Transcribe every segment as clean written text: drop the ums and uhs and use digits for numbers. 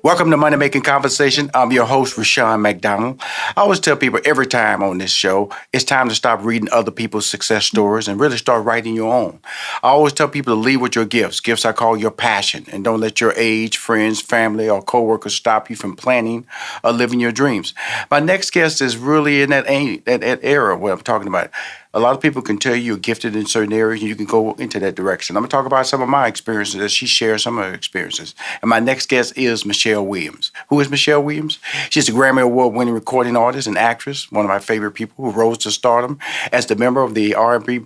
Welcome to Money Making Conversation. I'm your host, Rushion McDonald. I always tell people every time on this show, it's time to stop reading other people's success stories and really start writing your own. I always tell people to lead with your gifts. Gifts I call your passion. And don't let your age, friends, family, or coworkers stop you from planning or living your dreams. My next guest is really in that era where I'm talking about. A lot of people can tell you're gifted in certain areas and you can go into that direction. I'm going to talk about some of my experiences as she shares some of her experiences. And my next guest is Michelle Williams. Who is Michelle Williams? She's a Grammy Award-winning recording artist and actress, one of my favorite people who rose to stardom as the member of the R&B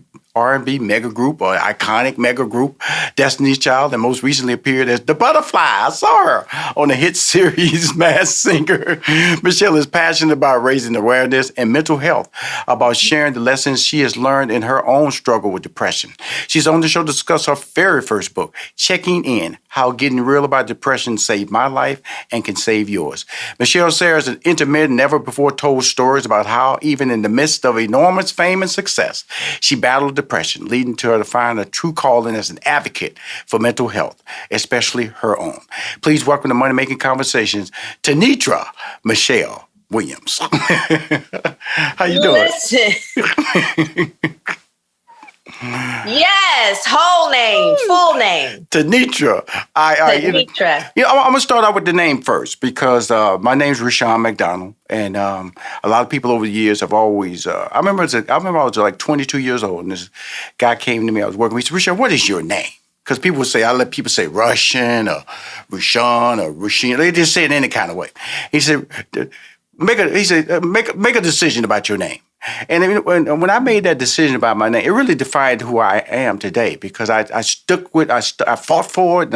mega group or iconic mega group, Destiny's Child, and most recently appeared as the Butterfly. I saw her on the hit series Masked Singer. Michelle is passionate about raising awareness and mental health, about sharing the lessons she has learned in her own struggle with depression. She's on the show to discuss her very first book, Checking In, How Getting Real About Depression Saved My Life and Can Save Yours. Michelle shares an intimate, never-before-told stories about how, even in the midst of enormous fame and success, she battled depression, leading to her to find a true calling as an advocate for mental health, especially her own. Please welcome to Money Making Conversations, Tenitra Michelle Williams. How you doing? Listen. Yes, whole name, full name. Tenitra. Tenitra. I'm going to start out with the name first because my name's Rushion McDonald, and a lot of people over the years have always. I remember I was like 22 years old, and this guy came to me. I was working. He said, "Rushion, what is your name?" Because people would say, I let people say Russian or Rushion or Rushin. They just say it any kind of way. He said, make a decision about your name. And when I made that decision about my name, it really defined who I am today because I stuck with, I fought for it,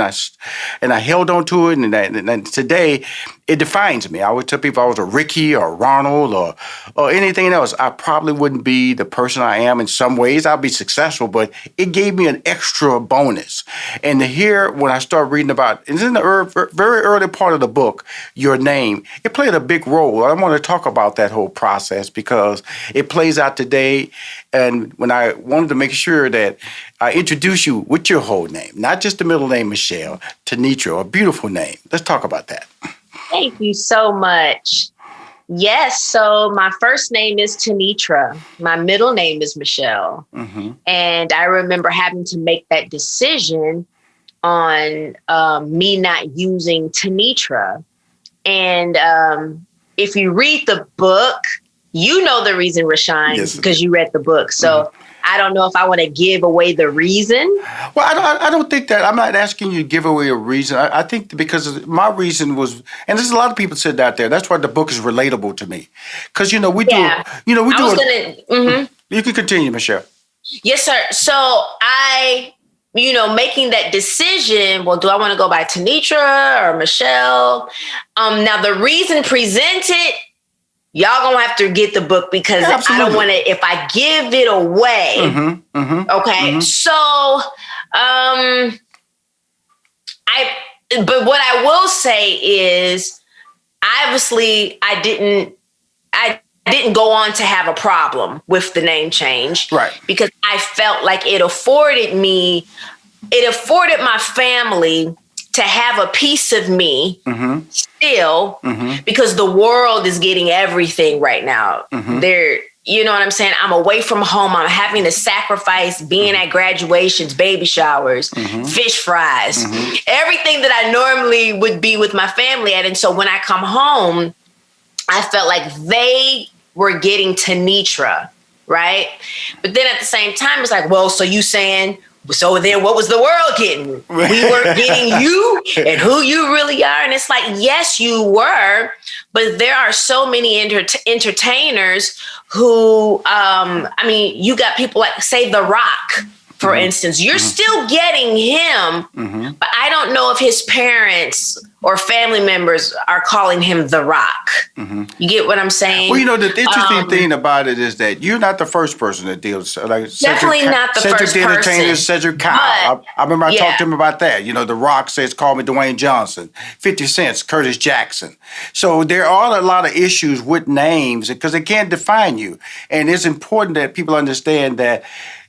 and I held on to it, and today it defines me. I would tell people if I was a Ricky or Ronald or anything else, I probably wouldn't be the person I am. In some ways, I'd be successful, but it gave me an extra bonus. And to hear when I started reading about, it's in the very early part of the book, your name, it played a big role. I want to talk about that whole process because it plays out today. And when I wanted to make sure that I introduce you with your whole name, not just the middle name, Michelle, Tenitra, a beautiful name. Let's talk about that. Thank you so much. Yes, so my first name is Tenitra. My middle name is Michelle. Mm-hmm. And I remember having to make that decision on me not using Tenitra. And if you read the book, you know the reason, Rushion, because you read the book. So I don't know if I want to give away the reason. Well, I don't think that. I'm not asking you to give away a reason. I think because my reason was, and there's a lot of people sitting out there. That's why the book is relatable to me. Because, we do. You can continue, Michelle. Yes, sir. So making that decision, well, do I want to go by Tenitra or Michelle? Now, the reason presented, y'all gonna have to get the book because I don't want to, if I give it away. So, but what I will say is, obviously, I didn't go on to have a problem with the name change. Right. Because I felt like it afforded my family to have a piece of me still, because the world is getting everything right now. You know what I'm saying? I'm away from home. I'm having to sacrifice being at graduations, baby showers, fish fries, everything that I normally would be with my family at. And so when I come home, I felt like they were getting Tenitra, right? But then at the same time, it's like, well, so you saying, so then what was the world getting? We weren't getting you and who you really are. And it's like, yes, you were, but there are so many entertainers who, you got people like, say, The Rock, for instance. You're still getting him, but I don't know if his parents or family members are calling him The Rock. You get what I'm saying? Well, the interesting thing about it is that you're not the first person that deals like definitely not the first person. Cedric Kyle. I remember I talked to him about that. The Rock says, "Call me Dwayne Johnson." 50 Cent, Curtis Jackson. So there are a lot of issues with names because they can't define you, and it's important that people understand that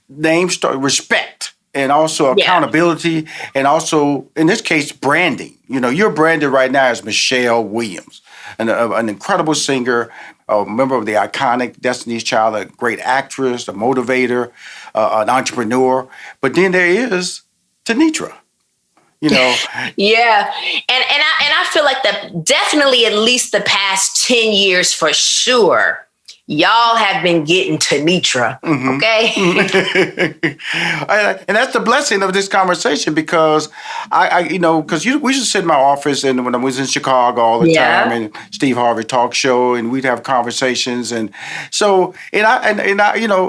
names start respect. and also Yeah. accountability, and also, in this case, branding. You're branded right now as Michelle Williams, an incredible singer, a member of the iconic Destiny's Child, a great actress, a motivator, an entrepreneur. But then there is Tanitra. You know, Yeah. And I feel like that definitely at least the past 10 years for sure. Y'all have been getting Tanitra, okay? and that's the blessing of this conversation because because we used to sit in my office and when I was in Chicago all the time Yeah. and Steve Harvey talk show and we'd have conversations and so and I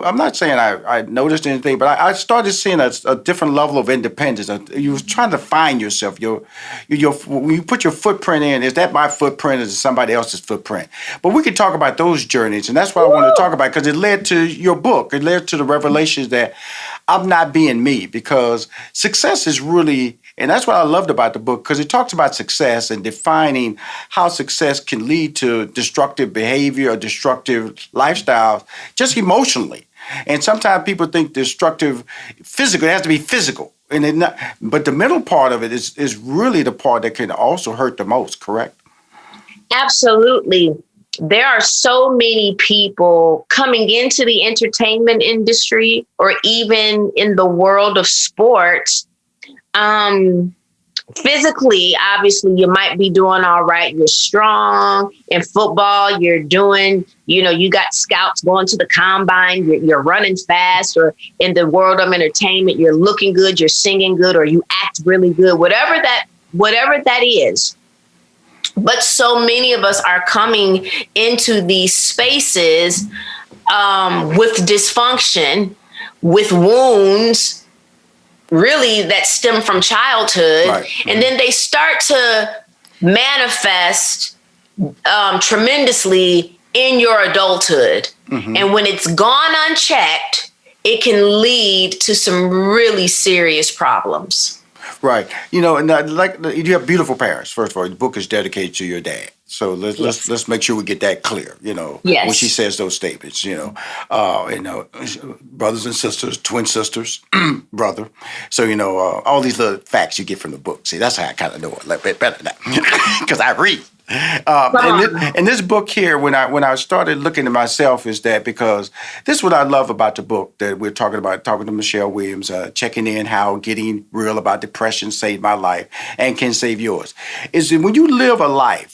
I'm not saying I noticed anything but I started seeing a different level of independence. You was trying to find yourself. When you put your footprint in, is that my footprint or is it somebody else's footprint? But we could talk about those journeys and that's what I want to talk about because it led to your book. It led to the revelations that I'm not being me because success is really, and that's what I loved about the book because it talks about success and defining how success can lead to destructive behavior or destructive lifestyles just emotionally. And sometimes people think destructive physical, it has to be physical. But the middle part of it is really the part that can also hurt the most, correct? Absolutely. There are so many people coming into the entertainment industry or even in the world of sports. Physically, obviously, you might be doing all right. You're strong. In football, you're doing, you got scouts going to the combine. You're running fast. Or in the world of entertainment, you're looking good, you're singing good, or you act really good, whatever that is. But so many of us are coming into these spaces with dysfunction, with wounds, really that stem from childhood. Right. And then they start to manifest tremendously in your adulthood. And when it's gone unchecked, it can lead to some really serious problems. Right. And you have beautiful parents. First of all, the book is dedicated to your dad. So let's make sure we get that clear. Yes. When she says those statements. Brothers and sisters, twin sisters, brother. So all these little facts you get from the book. See, that's how I kind of know it a little bit better now because I read. And this book here, when I started looking at myself, is that because this is what I love about the book that we're talking about, talking to Michelle Williams, checking in how getting real about depression saved my life and can save yours, is that when you live a life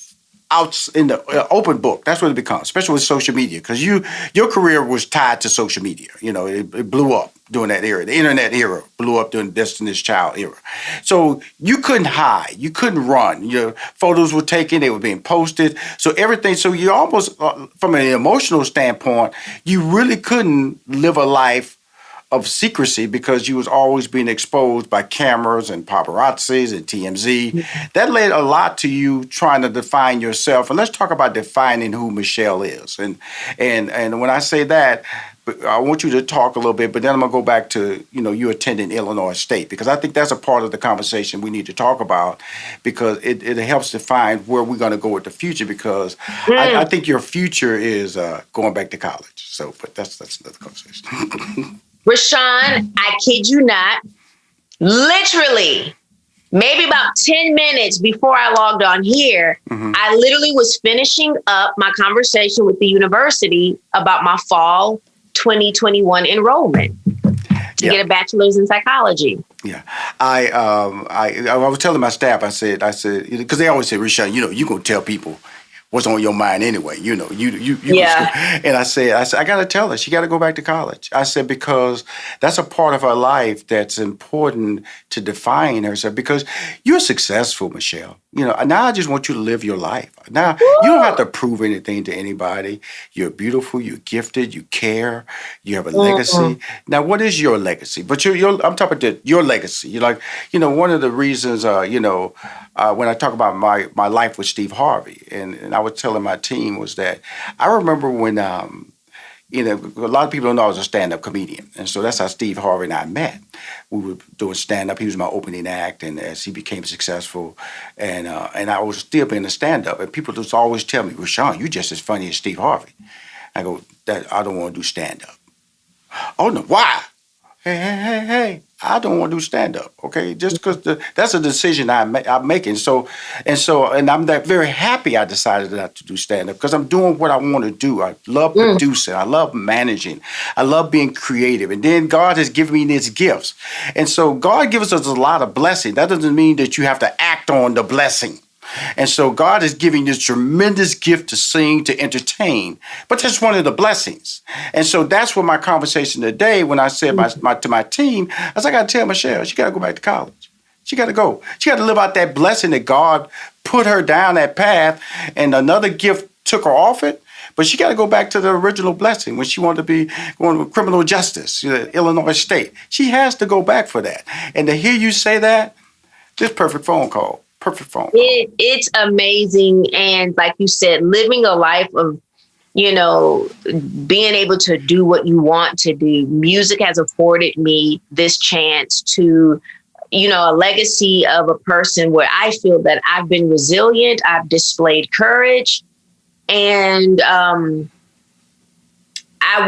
out in the open book, that's what it becomes, especially with social media, because your career was tied to social media. It blew up during that era. The internet era blew up during the Destiny's Child era. So you couldn't hide. You couldn't run. Your photos were taken. They were being posted. So everything. So you almost, from an emotional standpoint, you really couldn't live a life of secrecy because you was always being exposed by cameras and paparazzis and TMZ. That led a lot to you trying to define yourself. And let's talk about defining who Michelle is. And when I say that, I want you to talk a little bit, but then I'm going to go back to, you attending Illinois State, because I think that's a part of the conversation we need to talk about because it helps define where we're going to go with the future because I think your future is going back to college. So, but that's another conversation. Rashawn, I kid you not, literally, maybe about 10 minutes before I logged on here, I literally was finishing up my conversation with the university about my fall 2021 enrollment to get a bachelor's in psychology. Yeah, I was telling my staff, I said, because they always say, Rashawn, you're going to tell people what's on your mind anyway. You and I said, I got to tell her, she got to go back to college. I said, because that's a part of her life that's important to define herself because you're successful, Michelle. Now I just want you to live your life. Now, you don't have to prove anything to anybody. You're beautiful, you're gifted, you care, you have a legacy. Now, what is your legacy? But I'm talking about your legacy. You're like, one of the reasons, when I talk about my life with Steve Harvey, and I was telling my team was that I remember when, a lot of people don't know I was a stand-up comedian. And so that's how Steve Harvey and I met. We were doing stand-up. He was my opening act. And as he became successful, and I was still being a stand-up. And people just always tell me, Rashawn, you're just as funny as Steve Harvey. I go, I don't want to do stand-up. Oh, no, why? hey, I don't want to do stand up, okay? Just because that's a decision I'm making. And I'm that very happy I decided not to do stand up because I'm doing what I want to do. I love producing, I love managing, I love being creative. And then God has given me these gifts. And so God gives us a lot of blessing. That doesn't mean that you have to act on the blessing. And so God is giving you this tremendous gift to sing, to entertain. But that's one of the blessings. And so that's what my conversation today, when I said to my team, I was like, I got to tell Michelle, she got to go back to college. She got to go. She got to live out that blessing that God put her down that path, and another gift took her off it. But she got to go back to the original blessing when she wanted to be going to criminal justice, Illinois State. She has to go back for that. And to hear you say that, this perfect phone call. Perfect phone call. It's amazing. And like you said, living a life of, being able to do what you want to do. Music has afforded me this chance to, a legacy of a person where I feel that I've been resilient, I've displayed courage, and I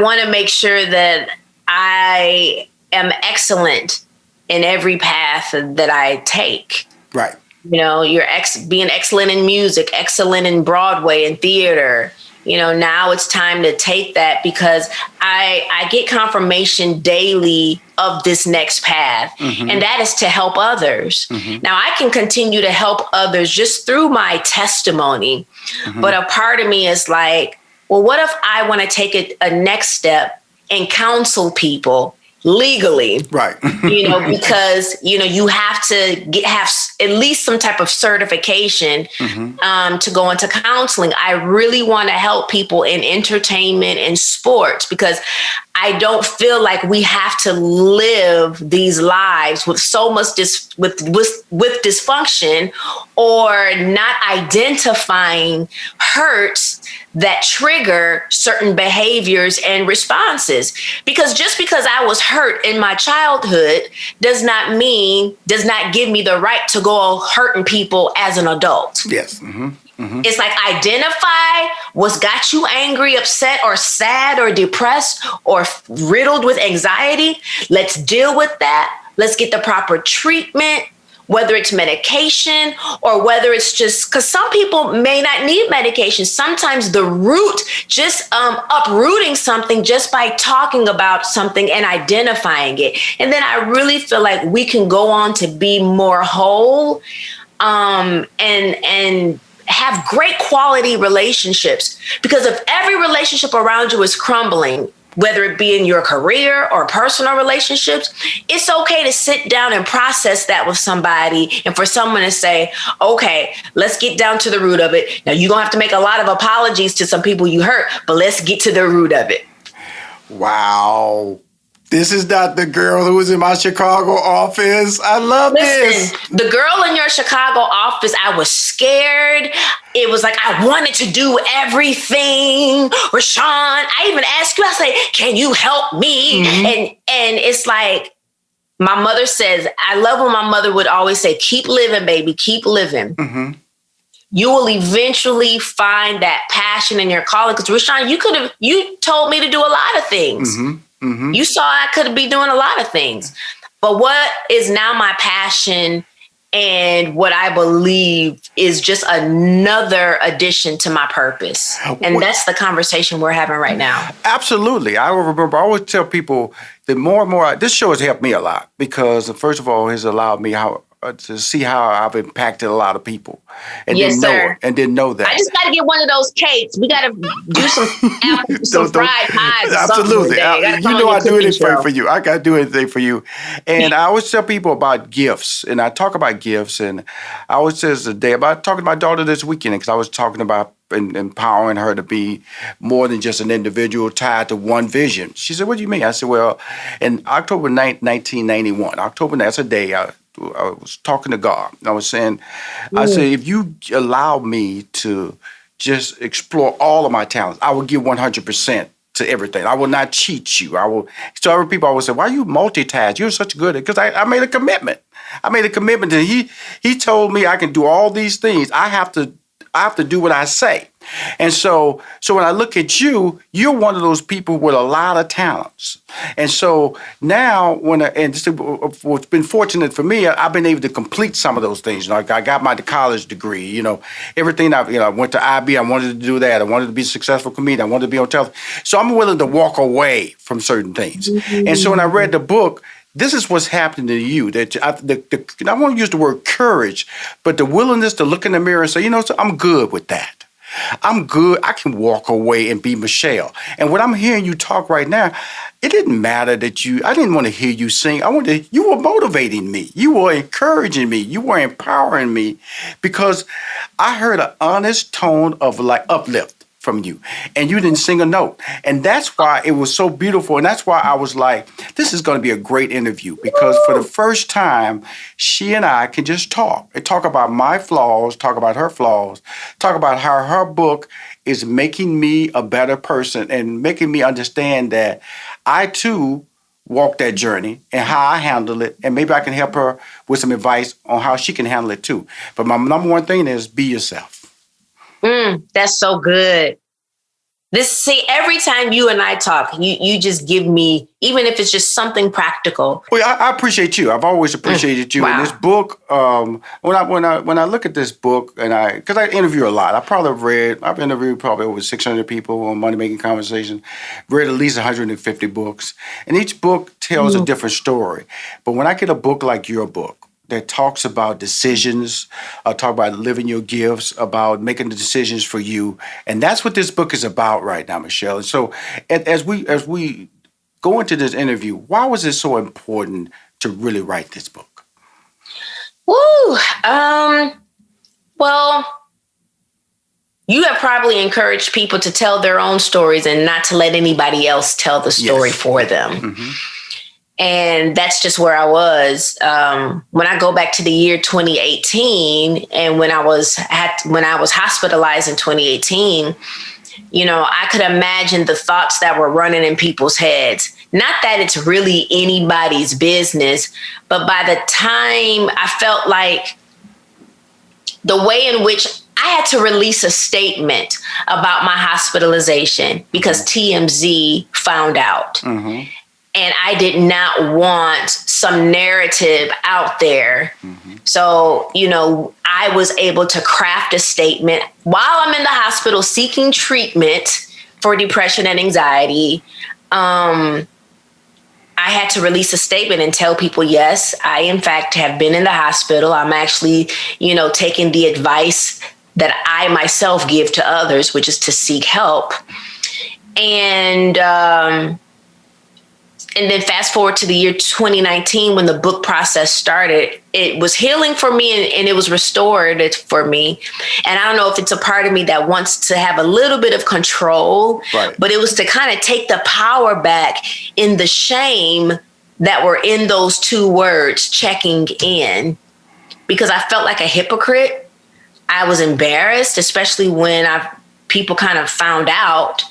want to make sure that I am excellent in every path that I take. Right. You're being excellent in music, excellent in Broadway and theater. Now it's time to take that because I get confirmation daily of this next path. Mm-hmm. And that is to help others. Mm-hmm. Now I can continue to help others just through my testimony. Mm-hmm. But a part of me is like, well, what if I want to take a next step and counsel people legally, right? Because you have to have at least some type of certification to go into counseling. I really want to help people in entertainment and sports because I don't feel like we have to live these lives with so much with dysfunction or not identifying hurts that trigger certain behaviors and responses. Because just because I was hurt in my childhood does not give me the right to go hurting people as an adult. Yes. Mm-hmm. Mm-hmm. It's like identify what's got you angry, upset, or sad, or depressed, or riddled with anxiety. Let's deal with that. Let's get the proper treatment, whether it's medication or whether it's just because some people may not need medication. Sometimes the root, just uprooting something just by talking about something and identifying it. And then I really feel like we can go on to be more whole and have great quality relationships. Because if every relationship around you is crumbling, whether it be in your career or personal relationships, it's okay to sit down and process that with somebody and for someone to say, okay, let's get down to the root of it. Now, you're going to have to make a lot of apologies to some people you hurt, but let's get to the root of it. Wow. This is not the girl who was in my Chicago office. I love this. The girl in your Chicago office, I was scared. It was like I wanted to do everything. Rashawn, I even asked you, I say, can you help me? Mm-hmm. And it's like, my mother says, I love when my mother would always say, keep living, baby, keep living. Mm-hmm. You will eventually find that passion in your calling. Because Rashawn, you told me to do a lot of things. Mm-hmm. Mm-hmm. You saw I could be doing a lot of things. But what is now my passion and what I believe is just another addition to my purpose. And that's the conversation we're having right now. Absolutely. I remember, I always tell people that more and more, this show has helped me a lot because, first of all, it has allowed me to see how I've impacted a lot of people and yes, didn't know that. I just got to get one of those cakes. We got to do some fried pies. Absolutely. I do anything for you. I got to do anything for you. And I always tell people about gifts, and I talk about gifts, and I always say today about talking to my daughter this weekend because I was talking about empowering her to be more than just an individual tied to one vision. She said, what do you mean? I said, well, in October 1991, that's a day I was talking to God. I was saying, I said, if you allow me to just explore all of my talents, I will give 100% to everything. I will not cheat you. So other people always say, why are you multitask? You're such good at, because I made a commitment. I made a commitment and he told me I can do all these things. I have to do what I say. And so when I look at you, you're one of those people with a lot of talents. And so now, what's been fortunate for me, I've been able to complete some of those things. Like I got my college degree. Everything. I went to IB. I wanted to do that. I wanted to be a successful comedian. I wanted to be on television. So I'm willing to walk away from certain things. And so when I read the book, this is what's happening to you. That I want to use the word courage, but the willingness to look in the mirror and say, so I'm good with that. I'm good. I can walk away and be Michelle. And what I'm hearing you talk right now, it didn't matter that I didn't want to hear you sing. You were motivating me. You were encouraging me. You were empowering me because I heard an honest tone of like uplift from you, and you didn't sing a note. And that's why it was so beautiful. And that's why I was like, this is going to be a great interview, because for the first time, she and I can just talk and talk about my flaws, talk about her flaws, talk about how her book is making me a better person and making me understand that I too walk that journey and how I handle it. And maybe I can help her with some advice on how she can handle it too. But my number one thing is be yourself. That's so good. Every time you and I talk, you just give me, even if it's just something practical. Well, I appreciate you. I've always apprecited you. Wow. And this book, when I look at this book, and because I interview a lot, I've interviewed probably over 600 people on Money Making Conversation, read at least 150 books, and each book tells a different story. But when I get a book like your book, that talks about decisions, talk about living your gifts, about making the decisions for you. And that's what this book is about right now, Michelle. And so as we go into this interview, why was it so important to really write this book? Woo! Well, you have probably encouraged people to tell their own stories and not to let anybody else tell the story for them. Mm-hmm. And that's just where I was. When I go back to the year 2018, and when I was hospitalized in 2018, I could imagine the thoughts that were running in people's heads. Not that it's really anybody's business, but by the time I felt like the way in which I had to release a statement about my hospitalization because TMZ found out. Mm-hmm. And I did not want some narrative out there. Mm-hmm. So, I was able to craft a statement while I'm in the hospital seeking treatment for depression and anxiety. I had to release a statement and tell people, yes, I, in fact, have been in the hospital. I'm actually, taking the advice that I myself give to others, which is to seek help. And then fast forward to the year 2019, when the book process started, it was healing for me and it was restored for me. And I don't know if it's a part of me that wants to have a little bit of control, right, but it was to kind of take the power back in the shame that were in those two words, checking in, because I felt like a hypocrite. I was embarrassed, especially when people kind of found out.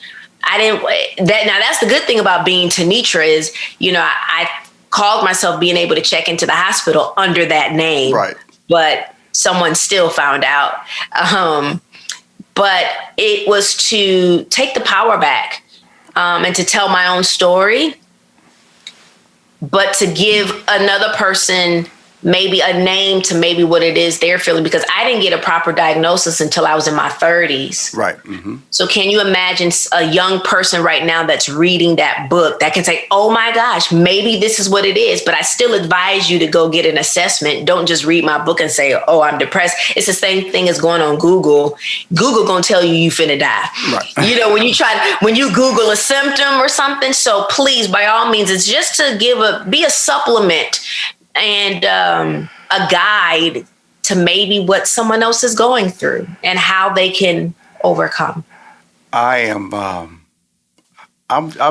Now that's the good thing about being Tanitra is, I called myself being able to check into the hospital under that name, right, but someone still found out. But it was to take the power back, and to tell my own story, but to give another person maybe a name to maybe what it is they're feeling, because I didn't get a proper diagnosis until I was in my 30s. Right. Mm-hmm. So can you imagine a young person right now that's reading that book that can say, oh my gosh, maybe this is what it is, but I still advise you to go get an assessment. Don't just read my book and say, oh, I'm depressed. It's the same thing as going on Google. Google gonna tell you finna die. Right. When you Google a symptom or something. So please, by all means, it's just to be a supplement and a guide to maybe what someone else is going through and how they can overcome. I'm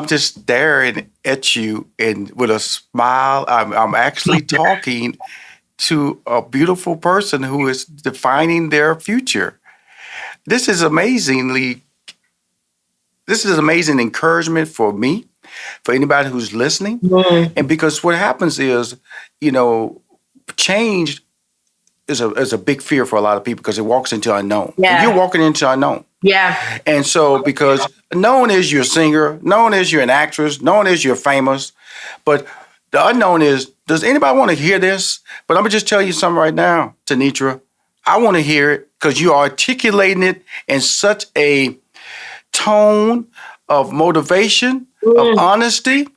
just staring at you and with a smile. I'm actually talking to a beautiful person who is defining their future. This is amazing encouragement for me, for anybody who's listening. Mm-hmm. And because what happens is, change is a big fear for a lot of people because it walks into unknown. Yeah. And you're walking into unknown. Yeah. And so, because known as you're a singer, known as you're an actress, known as you're famous, but the unknown is, does anybody want to hear this? But I'm going to just tell you something right now, Tanitra. I want to hear it because you're articulating it in such a tone of motivation, of honesty,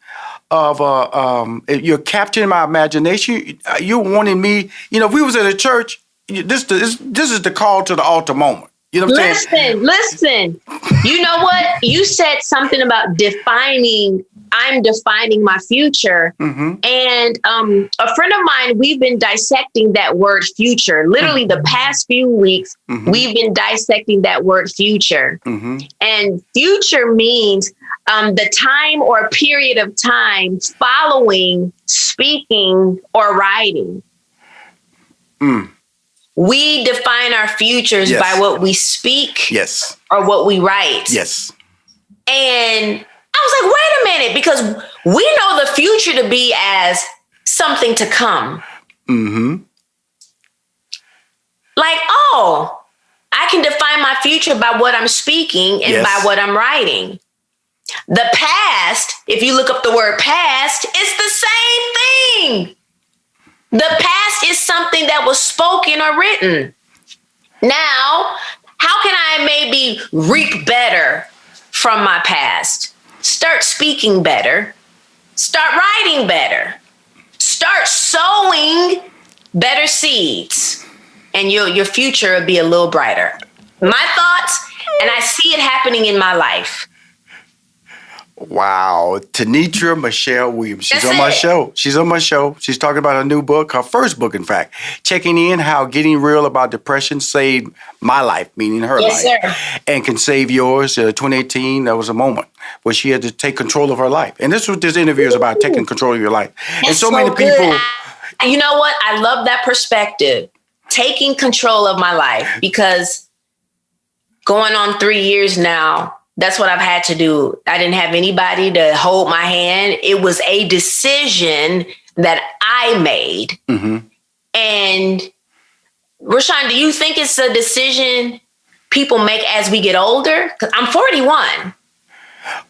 of you're capturing my imagination. You're wanting me, if we was at a church, this is the call to the altar moment. You know what I'm saying? Listen. You know what? You said something about I'm defining my future. Mm-hmm. And a friend of mine, we've been dissecting that word future. Literally the past few weeks, we've been dissecting that word future. And future means the time or period of time following speaking or writing. We define our futures by what we speak or what we write. Yes. And I was like, wait a minute, because we know the future to be as something to come. Like, I can define my future by what I'm speaking and by what I'm writing. The past, if you look up the word past, it's the same thing. The past is something that was spoken or written. Now, how can I maybe reap better from my past? Start speaking better. Start writing better. Start sowing better seeds. And your future will be a little brighter. My thoughts, and I see it happening in my life. Wow. Tanitra Michelle Williams. She's That's on my it. show. She's on my show. She's talking about her new book, her first book, in fact. Checking in how getting real about depression saved my life, meaning her life. Sir. And can save yours. 2018, that was a moment where she had to take control of her life. And this is what this interview is about, taking control of your life. That's and so many people. You know what? I love that perspective. Taking control of my life, because going on 3 years now, that's what I've had to do. I didn't have anybody to hold my hand. It was a decision that I made. And Rashawn, do you think it's a decision people make as we get older? Because I'm 41.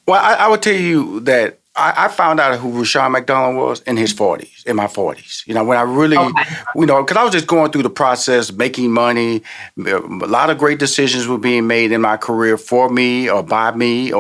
Well, I would tell you that I found out who Rushion McDonald was in his 40s, in my 40s. When I really, because I was just going through the process, making money. A lot of great decisions were being made in my career for me or by me,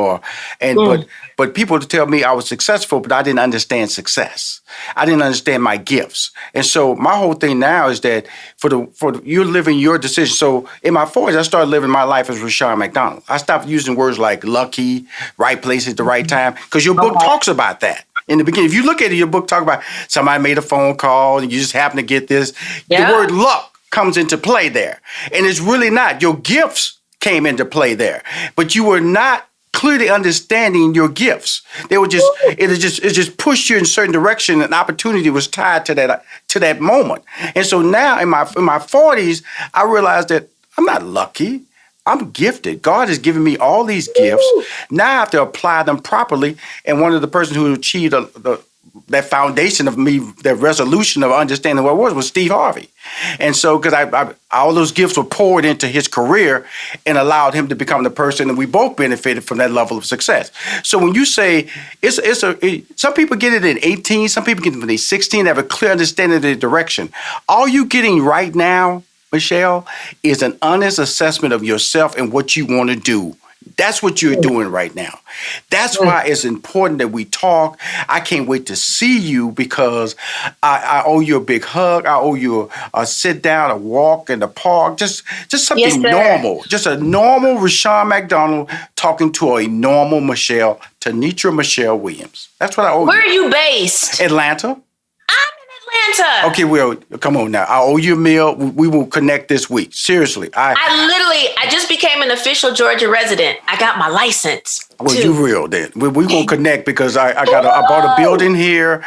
but people to tell me I was successful, but I didn't understand success. I didn't understand my gifts. And so my whole thing now is that for you're living your decision. So in my 40s, I started living my life as Rushion McDonald. I stopped using words like lucky, right place at the right time, because your book talks about that. In the beginning, if you look at it, your book talk about somebody made a phone call and you just happen to get this. The word luck comes into play there. And it's really not. Your gifts came into play there. But you were not clearly understanding your gifts. They were just it just pushed you in a certain direction, and opportunity was tied to that moment. And so now in my 40s, I realized that I'm not lucky. I'm gifted. God has given me all these gifts. Now I have to apply them properly. And one of the persons who achieved that foundation of me, that resolution of understanding what it was Steve Harvey. And so, because I all those gifts were poured into his career and allowed him to become the person, and we both benefited from that level of success. So when you say some people get it at 18, some people get it when they're 16, they have a clear understanding of their direction. All you getting right now, Michelle, is an honest assessment of yourself and what you want to do. That's what you're doing right now. That's why it's important that we talk. I can't wait to see you, because I owe you a big hug. I owe you a sit down, a walk in the park, just something normal. Just a normal Rushion McDonald talking to a normal Michelle, Tanitra Michelle Williams. That's what I owe you. Where are you based? Atlanta. Atlanta. Okay, well, come on now. I owe you a meal. We will connect this week. Seriously. I just became an official Georgia resident. I got my license. Well, you real then. We're going to connect, because I bought a building here.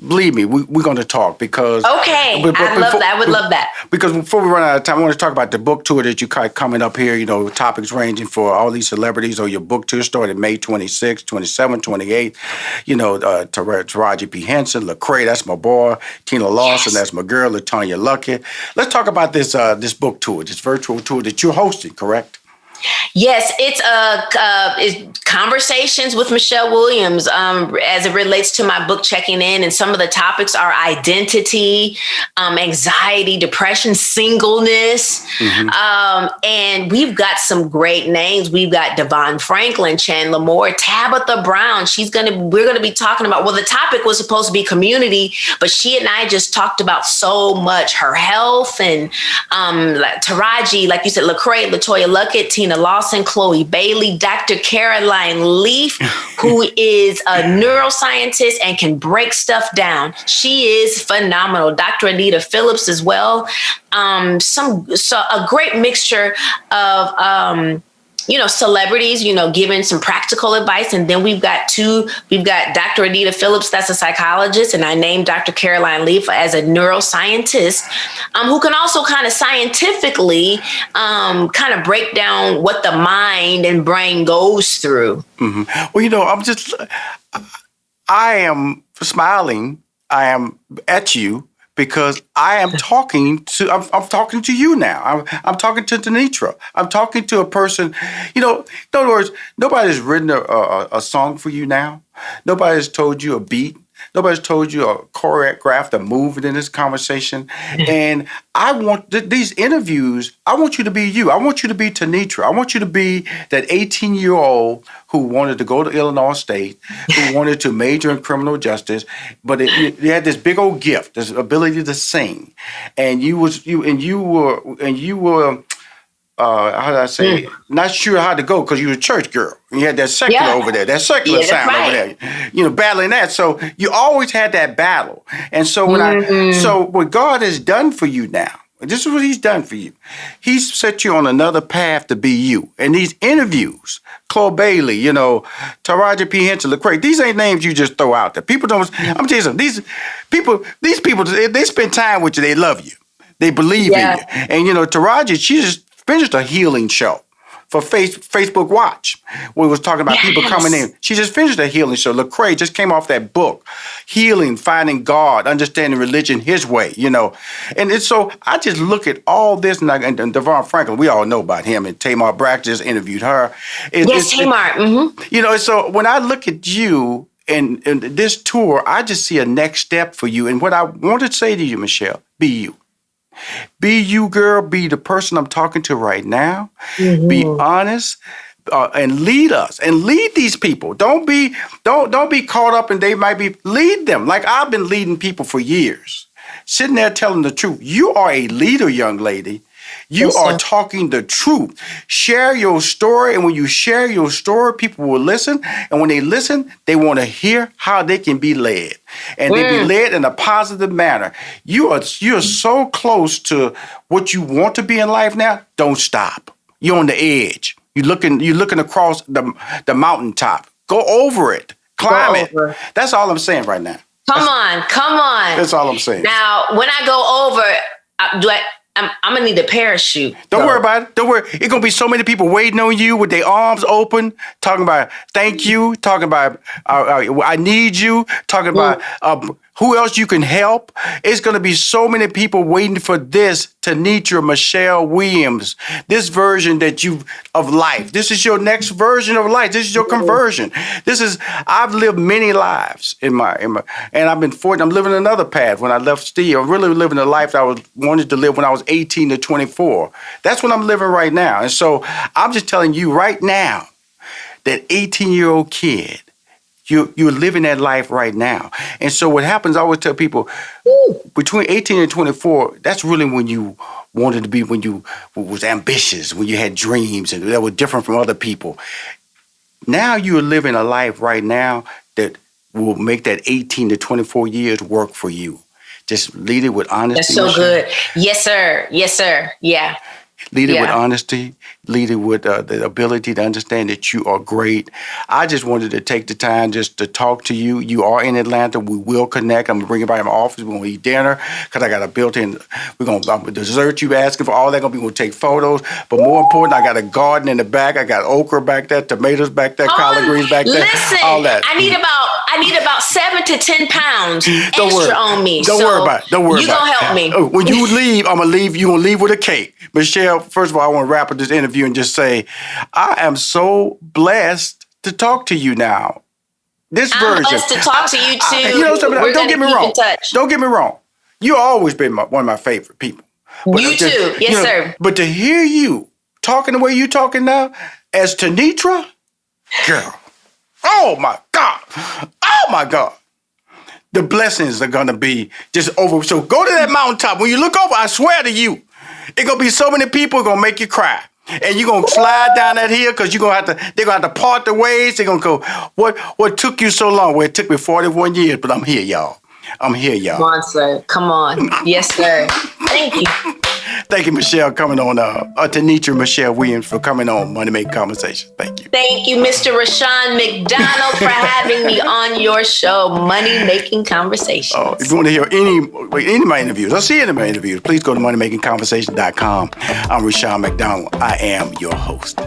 believe me, we're going to talk because. Okay, I love that. I would love that. Because before we run out of time, I want to talk about the book tour that you got coming up here. You know, topics ranging for all these celebrities. Or your book tour started May 26th, 27th, 28th. You know, Taraji P. Henson, Lecrae, that's my boy. Tina Lawson, that's my girl. LaTonya Luckett. Let's talk about this this book tour, this virtual tour that you're hosting, correct? Yes, it's conversations with Michelle Williams as it relates to my book Checking In. And some of the topics are identity, anxiety, depression, singleness. And we've got some great names. We've got Devon Franklin, Chandler Moore, Tabitha Brown. We're going to be talking about, well, the topic was supposed to be community, but she and I just talked about so much, her health and like Taraji, like you said, Lecrae, LaTonya Luckett, Tina Lawson, Chloe Bailey, Dr. Caroline Leaf, who is a neuroscientist and can break stuff down. She is phenomenal. Dr. Anita Phillips as well. A great mixture of celebrities, giving some practical advice. And then we've got Dr. Anita Phillips, that's a psychologist, and I named Dr. Caroline Leaf as a neuroscientist, who can also kind of scientifically kind of break down what the mind and brain goes through. Well, I am smiling. I am at you because I am talking to, I'm talking to you now. I'm talking to Denitra. I'm talking to a person, in other words, nobody's written a song for you now. Nobody's told you a beat. Nobody's told you a choreographed a movement in this conversation. And I want these interviews, I want you to be you. I want you to be Denitra. I want you to be that 18-year-old who wanted to go to Illinois State, who wanted to major in criminal justice, but you had this big old gift, this ability to sing. And you were how did I say, not sure how to go because you were a church girl. And you had that secular over there, that secular sound over there, battling that. So you always had that battle. And so what God has done for you now, this is what he's done for you. He's set you on another path to be you. And these interviews, Chloe Bailey, Taraji P. Henson, Lecrae, these ain't names you just throw out there. People don't, I'm telling you something, these people, they spend time with you, they love you. They believe in you. And, Taraji, she just finished a healing show for Facebook Watch, where it was talking about people coming in. She just finished a healing show. Lecrae just came off that book, Healing, Finding God, Understanding Religion His Way, And it's so I just look at all this, and Devon Franklin, we all know about him, and Tamar Brack just interviewed her. Tamar. So when I look at you and this tour, I just see a next step for you. And what I want to say to you, Michelle, be you. Be you, girl. Be the person I'm talking to right now. Be honest and lead us and lead these people. Don't be caught up and they might be. Lead them like I've been leading people for years. Sitting there telling the truth. You are a leader, young lady. You are talking the truth. Share your story. And when you share your story, people will listen. And when they listen, they want to hear how they can be led. And they be led in a positive manner. You're so close to what you want to be in life now. Don't stop. You're on the edge. You're looking across the mountaintop. Go over it. Climb it. That's all I'm saying right now. Come on. That's all I'm saying. Now, when I go over, I'm gonna need a parachute. Don't worry about it. Don't worry. It's gonna be so many people waiting on you with their arms open, talking about thank you, talking about I need you, talking about who else you can help. It's gonna be so many people waiting for this Denitra Michelle Williams, this version of life. This is your next version of life. This is your conversion. I've lived many lives in my and I've been fortunate. I'm living another path. When I left Steve, I'm really living the life that I wanted to live when I was 18 to 24. That's what I'm living right now. And so I'm just telling you right now, that 18-year-old kid, you're living that life right now. And so what happens, I always tell people, between 18 and 24, that's really when you wanted to be, when you was ambitious, when you had dreams and that were different from other people. Now you're living a life right now that will make that 18 to 24 years work for you. Just lead it with honesty. That's so good. Yes, sir. Yeah. Lead it with honesty. Lead it with the ability to understand that you are great. I just wanted to take the time just to talk to you. You are in Atlanta. We will connect. I'm going to bring you by my office. We're going to eat dinner because I got a built-in, we're going to dessert you asking for, all that. We're going to take photos. But more important, I got a garden in the back. I got okra back there, tomatoes back there, collard greens back there. Listen, all that. I need about 7 to 10 pounds extra on me. Don't worry about it. Don't worry about it. You're going to help me. When you leave, I'm going to leave. You're going to leave with a cake. Michelle, first of all, I want to wrap up this interview and just say, I am so blessed to talk to you now. This version. I'm blessed to talk to you too. You know something? Don't get me wrong. Don't get me wrong. You've always been one of my favorite people. But you too. Yes, sir. But to hear you talking the way you're talking now as Tanitra, girl, oh my God. Oh my God. The blessings are going to be just over. So go to that mountaintop. When you look over, I swear to you, it's going to be so many people going to make you cry. And you're going to slide down that hill because they're going to have to part the ways. They're going to go, what took you so long? Well, it took me 41 years, but I'm here, y'all. I'm here, y'all. Come on, sir. Come on. Yes, sir. Thank you. Thank you, Michelle, coming on. Tanitra Michelle Williams for coming on Money Making Conversation. Thank you. Thank you, Mr. Rashawn McDonald, for having me on your show, Money Making Conversations. If you want to hear any of my interviews, I'll see any of my interviews, please go to moneymakingconversation.com. I'm Rashawn McDonald. I am your host.